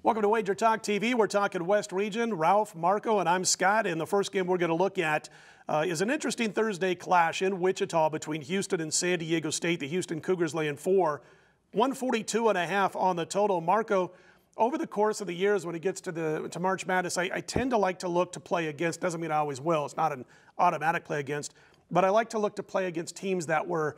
Welcome to WagerTalk TV. We're talking West Region. Ralph, Marco, and I'm Scott. And the first game we're going to look at is an interesting Thursday clash in Wichita between Houston and San Diego State. The Houston Cougars laying 4, 142.5 on the total. Marco, over the course of the years when it gets to March Madness, I tend to like to look to play against. Doesn't mean I always will. It's not an automatic play against. But I like to look to play against teams that were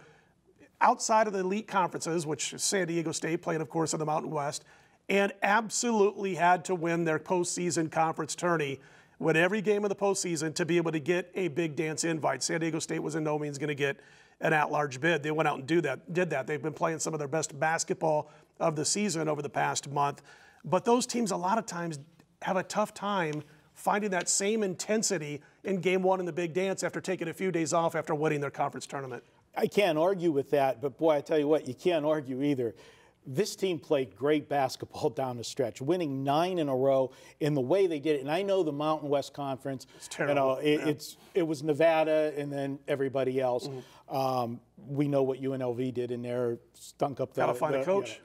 outside of the elite conferences, which is San Diego State playing, of course, in the Mountain West, and absolutely had to win their postseason conference tourney, win every game of the postseason to be able to get a big dance invite. San Diego State was in no means going to get an at-large bid. They went out and did that. They've been playing some of their best basketball of the season over the past month. But those teams a lot of times have a tough time finding that same intensity in game one in the big dance after taking a few days off after winning their conference tournament. I can't argue with that, but boy, I tell you what, you can't argue either. This team played great basketball down the stretch, winning 9 in a row in the way they did it. And I know the Mountain West Conference, it's terrible. It was Nevada and then everybody else. Mm-hmm. We know what UNLV did in there, stunk up Gotta find a coach.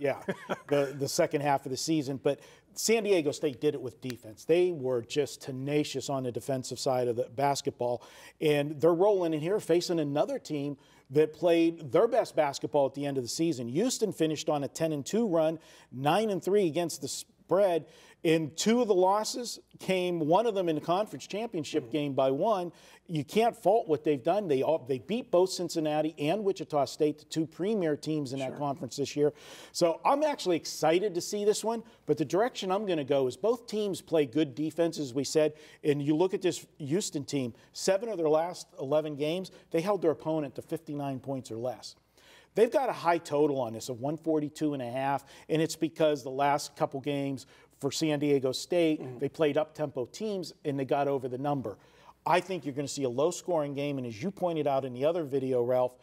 The second half of the season. But San Diego State did it with defense. They were just tenacious on the defensive side of the basketball. And they're rolling in here facing another team that played their best basketball at the end of the season. Houston finished on a 10-2 run, 9-3 against the spread. In 2 of the losses came, one of them in the conference championship game by 1. You can't fault what they've done. They beat both Cincinnati and Wichita State, the 2 premier teams in that conference this year. So I'm actually excited to see this one, but the direction I'm going to go is both teams play good defense, as we said, and you look at this Houston team, 7 of their last 11 games, they held their opponent to 59 points or less. They've got a high total on this of 142.5, and it's because the last couple games for San Diego State, they played up-tempo teams, and they got over the number. I think you're going to see a low-scoring game, and as you pointed out in the other video, Ralph,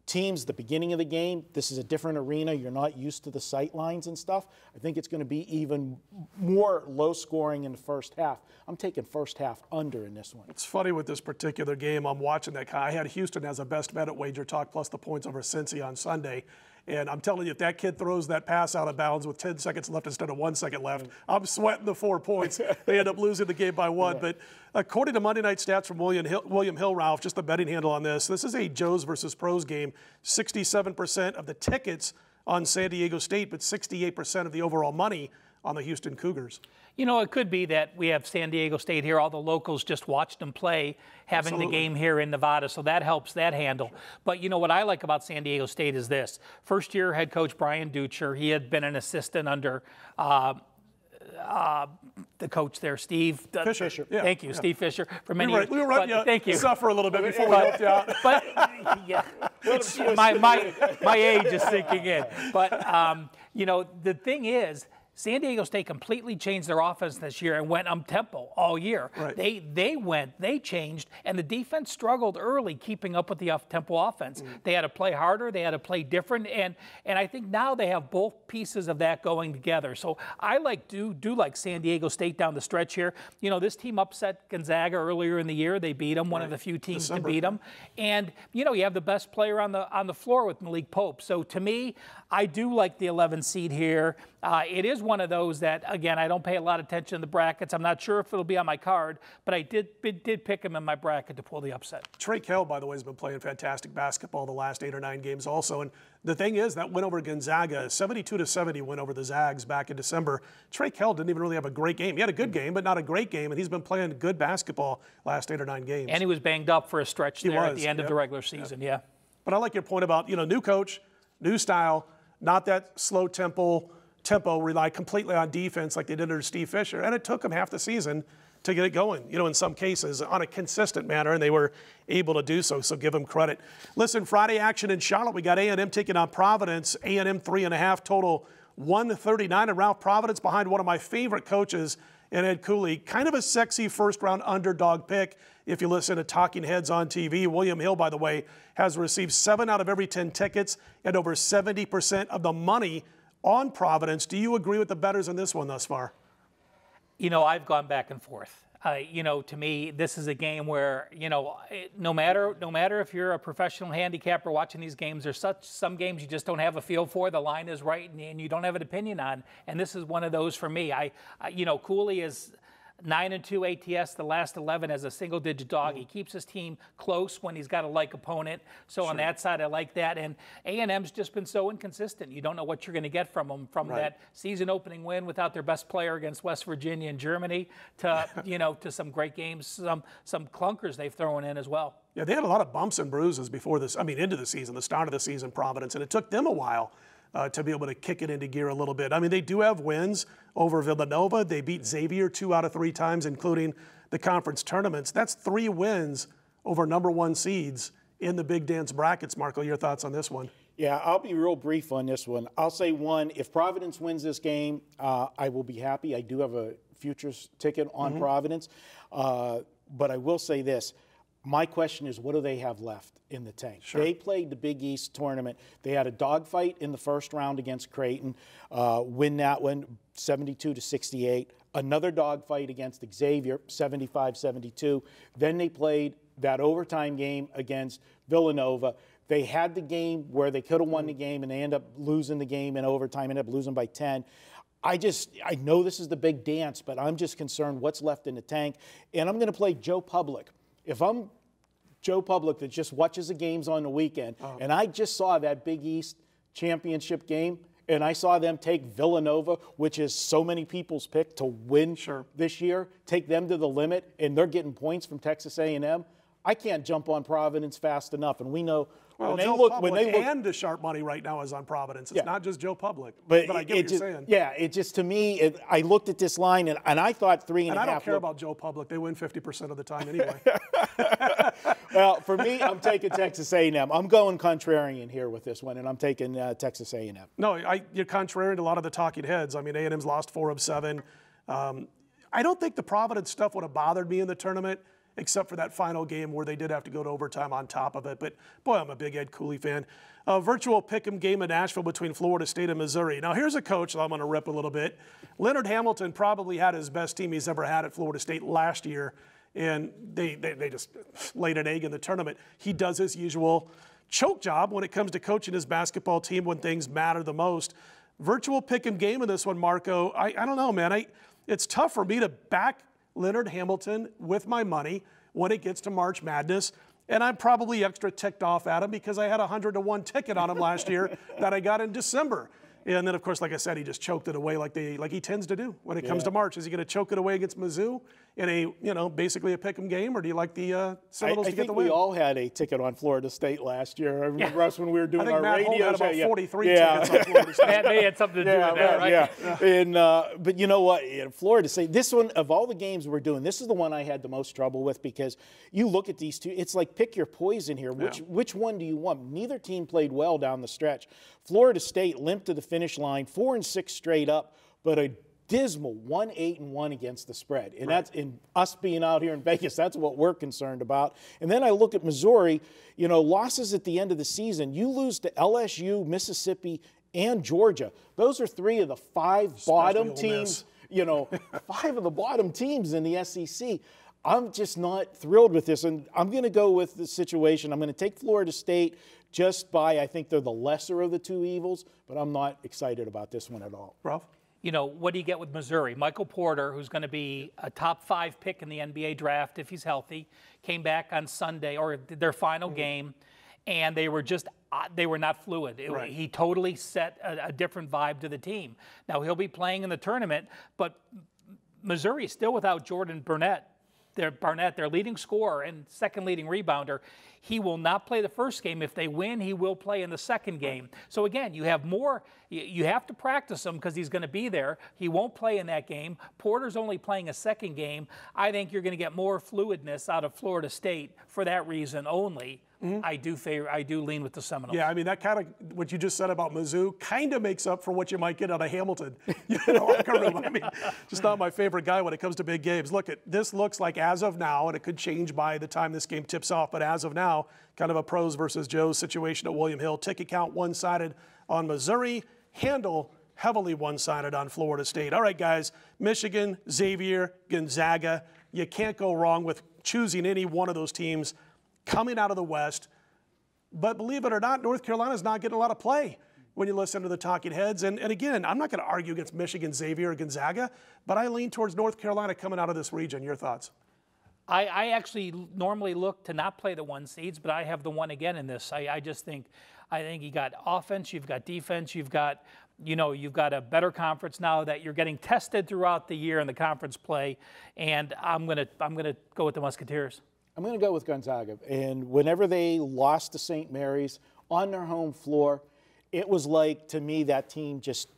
teams, the beginning of the game, this is a different arena. You're not used to the sight lines and stuff. I think it's going to be even more low-scoring in the first half. I'm taking first half under in this one. It's funny with this particular game. I'm watching that. I had Houston as a best bet at WagerTalk plus the points over Cincy on Sunday. And I'm telling you, if that kid throws that pass out of bounds with 10 seconds left instead of 1 second left, I'm sweating the 4 points. They end up losing the game by 1. But according to Monday Night Stats from William Hill, Ralph, just the betting handle on this is a Joes versus Pros game. 67% of the tickets on San Diego State, but 68% of the overall money on the Houston Cougars. You know, it could be that we have San Diego State here. All the locals just watched them play, having the game here in Nevada, so that helps that handle. But, you know, what I like about San Diego State is this. First-year head coach Brian Ducher, he had been an assistant under the coach there, Steve Fisher. Yeah. Thank you, Steve Fisher, for many years. We were right. Thank you. Suffer a little bit before we helped you out. But yeah, my age is sinking in. But you know, the thing is, San Diego State completely changed their offense this year and went tempo all year. Right. They changed, and the defense struggled early keeping up with the up-tempo offense. They had to play harder, they had to play different, and I think now they have both pieces of that going together. So I do like San Diego State down the stretch here. You know, this team upset Gonzaga earlier in the year. They beat them, one of the few teams to beat them. And you know, you have the best player on the floor with Malik Pope. So to me, I do like the 11 seed here. It is one of those that, again, I don't pay a lot of attention to the brackets. I'm not sure if it'll be on my card, but I did pick him in my bracket to pull the upset. Trey Kell, by the way, has been playing fantastic basketball the last 8 or 9 games also. And the thing is, that win over Gonzaga, 72-70 win over the Zags back in December. Trey Kell didn't even really have a great game. He had a good game, but not a great game, and he's been playing good basketball last 8 or 9 games. And he was banged up for a stretch there at the end of the regular season, yeah. But I like your point about, you know, new coach, new style, not that slow tempo, rely completely on defense like they did under Steve Fisher. And it took them half the season to get it going, you know, in some cases on a consistent manner, and they were able to do so, so give them credit. Listen, Friday action in Charlotte, we got A&M taking on Providence, A&M 3.5, total 139, and Ralph, Providence behind one of my favorite coaches in Ed Cooley. Kind of a sexy first-round underdog pick if you listen to Talking Heads on TV. William Hill, by the way, has received 7 out of every 10 tickets and over 70% of the money on Providence. Do you agree with the bettors in this one thus far? You know, I've gone back and forth. To me, this is a game where, no matter if you're a professional handicapper watching these games, there's some games you just don't have a feel for. The line is right, and you don't have an opinion on. And this is one of those for me. Cooley is 9-2 ATS, the last 11 as a single-digit dog. He keeps his team close when he's got a like opponent. So on that side, I like that. And A&M's just been so inconsistent. You don't know what you're going to get from them, from that season-opening win without their best player against West Virginia and Germany to to some great games, some clunkers they've thrown in as well. Yeah, they had a lot of bumps and bruises before this. Into the season, the start of the season, Providence, and it took them a while to be able to kick it into gear a little bit. They do have wins over Villanova. They beat Xavier 2 out of 3 times, including the conference tournaments. That's 3 wins over #1 seeds in the Big Dance brackets. Marco, your thoughts on this one? Yeah, I'll be real brief on this one. I'll say one, if Providence wins this game, I will be happy. I do have a futures ticket on Providence. But I will say this. My question is, what do they have left in the tank? Sure. They played the Big East tournament. They had a dogfight in the first round against Creighton, win that one 72-68. Another dogfight against Xavier, 75-72. Then they played that overtime game against Villanova. They had the game where they could have won the game, and they end up losing the game in overtime, ended up losing by 10. I know this is the big dance, but I'm just concerned what's left in the tank. And I'm going to play Joe Public. If I'm Joe Public that just watches the games on the weekend, and I just saw that Big East championship game, and I saw them take Villanova, which is so many people's pick to win this year, take them to the limit, and they're getting points from Texas A&M, I can't jump on Providence fast enough. And we know when they look, and the sharp money right now is on Providence. It's not just Joe Public. But I get what you're saying. Yeah, it just, to me, I looked at this line, and I thought 3.5. And I don't care about Joe Public. They win 50% of the time anyway. Well, for me, I'm taking Texas A&M. I'm going contrarian here with this one, and I'm taking Texas A&M. No, you're contrarian to a lot of the talking heads. A&M's lost 4 of 7. I don't think the Providence stuff would have bothered me in the tournament, except for that final game where they did have to go to overtime on top of it. But, boy, I'm a big Ed Cooley fan. Virtual pick'em game in Nashville between Florida State and Missouri. Now, here's a coach that I'm going to rip a little bit. Leonard Hamilton probably had his best team he's ever had at Florida State last year, and they just laid an egg in the tournament. He does his usual choke job when it comes to coaching his basketball team when things matter the most. Virtual pick'em game in this one, Marco. I don't know, man. It's tough for me to back Leonard Hamilton with my money when it gets to March Madness, and I'm probably extra ticked off at him because I had a 100-to-1 ticket on him last year that I got in December. And then, of course, like I said, he just choked it away like he tends to do when it comes to March. Is he going to choke it away against Mizzou in a, basically a pick'em game, or do you like the Seminoles to get the win? I think we all had a ticket on Florida State last year. I remember us when we were doing our radio. I think Matt Holt had about 43 tickets on Florida State. That may have something to do with that, right? Yeah. And, but you know what? Florida State, this one, of all the games we're doing, this is the one I had the most trouble with, because you look at these two, it's like pick your poison here. Which one do you want? Neither team played well down the stretch. Florida State limped to the finish line, 4-6 straight up, but a dismal 1-8-1 against the spread. And that's, in us being out here in Vegas, that's what we're concerned about. And then I look at Missouri, losses at the end of the season. You lose to LSU, Mississippi, and Georgia. Those are 3 of the 5 bottom teams, 5 of the bottom teams in the SEC. I'm just not thrilled with this, and I'm going to go with the situation. I'm going to take Florida State just by, I think they're the lesser of the 2 evils, but I'm not excited about this one at all. Ralph? What do you get with Missouri? Michael Porter, who's going to be a top 5 pick in the NBA draft if he's healthy, came back on Sunday, or their final game, and they were not fluid. He totally set a different vibe to the team. Now, he'll be playing in the tournament, but Missouri is still without Jordan Burnett. Their leading scorer and second leading rebounder. He will not play the first game. If they win, he will play in the second game. So again, you have to practice him because he's going to be there. He won't play in that game. Porter's only playing a second game. I think you're going to get more fluidness out of Florida State for that reason only. I do lean with the Seminoles. Yeah, that kind of, what you just said about Mizzou kind of makes up for what you might get out of Hamilton. Just not my favorite guy when it comes to big games. Look, this looks like, as of now, and it could change by the time this game tips off, but as of now, kind of a pros versus Joes situation at William Hill. Ticket count one-sided on Missouri. Handle heavily one-sided on Florida State. All right, guys, Michigan, Xavier, Gonzaga. you can't go wrong with choosing any one of those teams coming out of the West. But believe it or not, North Carolina's not getting a lot of play when you listen to the talking heads. And again, I'm not going to argue against Michigan, Xavier, or Gonzaga, but I lean towards North Carolina coming out of this region. Your thoughts? I actually normally look to not play the 1 seeds, but I have the 1 again in this. I think you got offense, you've got defense, you've got a better conference now that you're getting tested throughout the year in the conference play, and I'm gonna go with the Musketeers. I'm going to go with Gonzaga. And whenever they lost to St. Mary's on their home floor, it was like, to me, that team just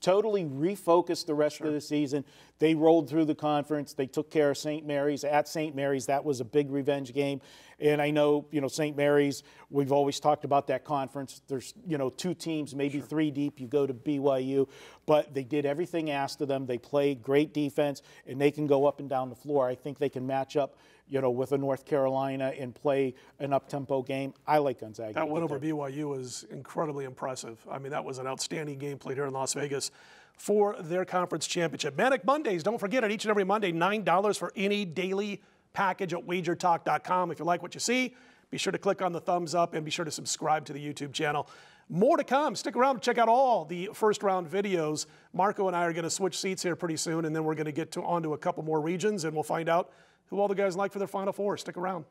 totally refocused the rest of the season. They rolled through the conference. They took care of St. Mary's. At St. Mary's, that was a big revenge game. And I know, St. Mary's, we've always talked about that conference. There's, 2 teams, maybe 3 deep. You go to BYU. But they did everything asked of them. They played great defense, and they can go up and down the floor. I think they can match up, with a North Carolina and play an up-tempo game. I like Gonzaga. That win over BYU was incredibly impressive. I mean, that was an outstanding game played here in Las Vegas for their conference championship. Manic Mondays, don't forget it, each and every Monday, $9 for any daily package at WagerTalk.com. If you like what you see, be sure to click on the thumbs up and be sure to subscribe to the YouTube channel. More to come. Stick around to check out all the first-round videos. Marco and I are going to switch seats here pretty soon, and then we're going to get onto a couple more regions, and we'll find out who all the guys like for their Final Four. Stick around.